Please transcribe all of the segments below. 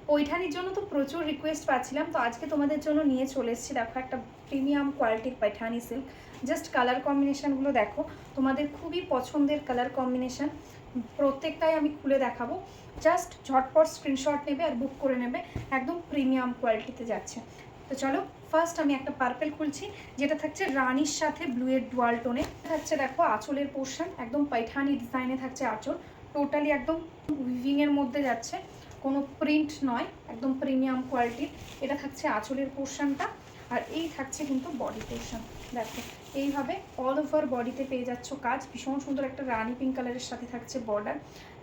पैठानिर जन्य तो प्रचुर रिक्वेस्ट पाচ্ছিলাম, तो आज के तुम्हारे जन्य निये चले एसेছি। देखो एक प्रिमियम क्वालिटिर पैठानी सिल्क। जस्ट कलर कम्बिनेशनगुलो देखो, तुम्हारे खूबी पछंदेर कलर कम्बिनेशन। प्रत्येकटाई आमी खुले देखाबो, जस्ट झटपट स्क्रीनशट नेबे और बुक करे नेबे। एकदम प्रिमियम क्वालिटीते जाच्छे। तो चलो फार्स्ट आमी एक पार्पल खुलছি, যেটা থাকছে রানীর সাথে ব্লু এর ডুয়াল টোনে থাকছে। দেখো আঁচলের পোর্শন একদম পাইঠানি ডিজাইনে থাকছে আঁচল, টোটালি একদম উইভিং এর মধ্যে যাচ্ছে, কোনো প্রিন্ট নয়, একদম প্রিমিয়াম কোয়ালিটির। এটা থাকছে আঁচলের পোর্শনটা, আর এই থাকছে কিন্তু বডি পোর্শন। দেখো এইভাবে অল ওভার বডিতে পেয়ে যাচ্ছ কাজ। ভীষণ সুন্দর একটা রানি পিঙ্ক কালারের সাথে থাকছে বর্ডার।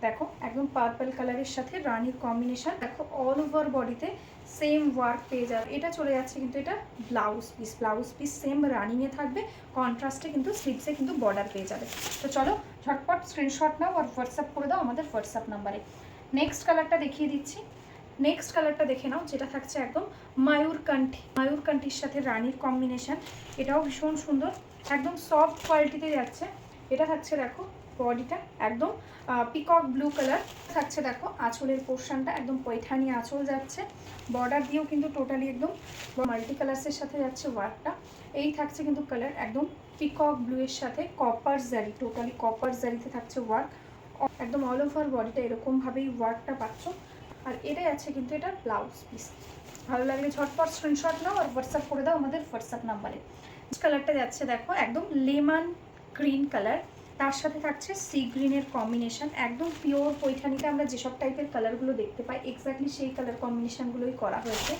দেখো একদম পার্পল কালারের সাথে রানির কম্বিনেশন। দেখো অল ওভার বডিতে সেম ওয়ার্ক পেয়ে যাবে। এটা চলে যাচ্ছে কিন্তু এটা ব্লাউজ পিস সেম রানিংয়ে থাকবে, কন্ট্রাস্টে কিন্তু স্লিভসে কিন্তু বর্ডার পেয়ে যাবে। তো চলো ঝটপট স্ক্রিনশট নাও আর হোয়াটসঅ্যাপ করে দাও আমাদের হোয়াটসঅ্যাপ নাম্বারে। নেক্সট কালারটা দেখিয়ে দিচ্ছি। নেক্সট কালারটা দেখে নাও, যেটা থাকছে একদম মায়ূরকান্ঠির সাথে রানির কম্বিনেশন। এটাও ভীষণ সুন্দর, একদম সফট কোয়ালিটিতে যাচ্ছে। এটা থাকছে দেখো বডিটা একদম পিকক ব্লু কালার থাকছে। দেখো আঁচলের পোর্শনটা একদম পৈঠানি আঁচল যাচ্ছে, বর্ডার দিয়েও কিন্তু টোটালি একদম মাল্টি কালার্সের সাথে যাচ্ছে ওয়ার্কটা। এই থাকছে কিন্তু কালার একদম পিকক ব্লু এর সাথে কপার জারি, টোটালি কপার জারিতে থাকছে ওয়ার্ক। একদম অল ওভার বডিটা এরকমভাবেই ওয়ার্কটা পাচ্ছ। আর এটাই আছে কিন্তু এটা ব্লাউজ পিস। ভালো লাগলে ঝটপট স্ক্রিনশট নাও আর হোয়াটসঅ্যাপ করে দাও আমাদের হোয়াটসঅ্যাপ নাম্বারে। কালারটা যাচ্ছে দেখো একদম লেমন গ্রিন কালার, তার সাথে থাকছে সি গ্রিনের কম্বিনেশন। একদম পিওর পৈঠানিতে আমরা যেসব টাইপের কালারগুলো দেখতে পাই এক্স্যাক্টলি সেই কালার কম্বিনেশনগুলোই করা হয়েছে।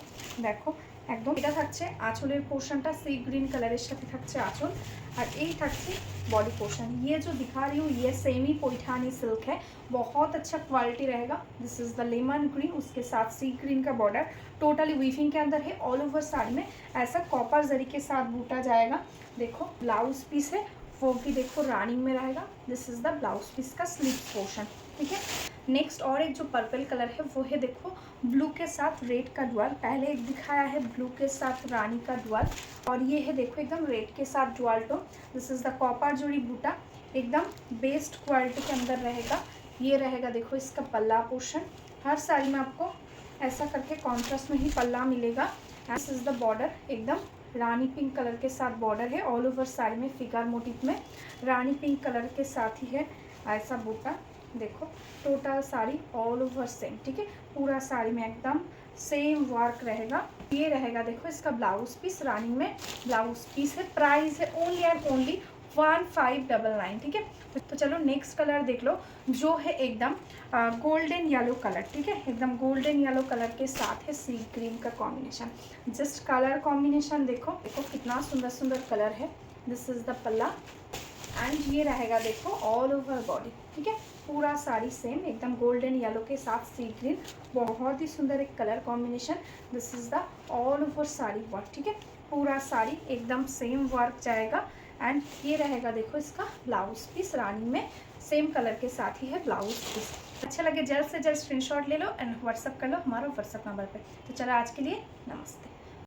দেখো একদম এটা থাকছে আঁচলের পোর্শনটা সি ग्रीन कलर साथे থাকছে आँचल, और यही থাকছে बॉडी पोर्शन। ये जो दिखा रही हूँ ये सेमी पैठानी सिल्क है, बहुत अच्छा क्वालिटी रहेगा। This is the lemon green, उसके साथ सी ग्रीन का बॉर्डर टोटली वीविंग के अंदर है। ऑल ओवर साड़ी में ऐसा कॉपर जरी के साथ बूटा जाएगा। देखो ब्लाउज पीस है वो भी देखो रानिंग में रहेगा। This is the blouse piece का स्लीव पोर्शन, ठीक है। नेक्स्ट और एक जो पर्पल कलर है वो है देखो ब्लू के साथ रेड का डुअल। पहले एक दिखाया है ब्लू के साथ रानी का डुअल, और ये है देखो एकदम रेड के साथ dual tone. This is the copper जोड़ी बूटा, एकदम बेस्ट क्वालिटी के अंदर रहेगा। ये रहेगा देखो इसका पल्ला पोर्शन। हर साड़ी में आपको ऐसा करके कॉन्ट्रास्ट में ही पल्ला मिलेगा। दिस इज़ द बॉर्डर, एकदम रानी पिंक कलर के साथ बॉर्डर है। ऑल ओवर साड़ी में फिगर मोटिव में रानी पिंक कलर के साथ ही है ऐसा बूटा। देखो total sari all over same, ठीक है। पूरा साड़ी में एकदम सेम वर्क रहेगा। ये रहेगा देखो इसका ब्लाउज पीस, रानिंग में ब्लाउज पीस है। प्राइस है ओनली एंड ओनली 1599, ठीक है। तो चलो नेक्स्ट कलर देख लो, जो है एकदम गोल्डन येलो कलर, ठीक है। एकदम गोल्डन येलो कलर के साथ है सी ग्रीन का कॉम्बिनेशन। जस्ट कलर कॉम्बिनेशन देखो कितना सुंदर सुंदर कलर है। दिस इज़ द पल्ला एंड ये रहेगा देखो ऑल ओवर बॉडी, ठीक है। पूरा साड़ी सेम एकदम गोल्डन येलो के साथ सी ग्रीन, बहुत ही सुंदर एक colour combination. This is the all over sari work, ठीक है। पूरा साड़ी एकदम सेम वर्क जाएगा। एंड ये रहेगा देखो इसका ब्लाउज पीस, रानी में सेम कलर के साथ ही है ब्लाउज पीस। अच्छा लगे जल्द से जल्द स्क्रीनशॉट ले लो एंड व्हाट्सअप कर लो हमारा व्हाट्सअप नंबर पे। तो चलो आज के लिए नमस्ते।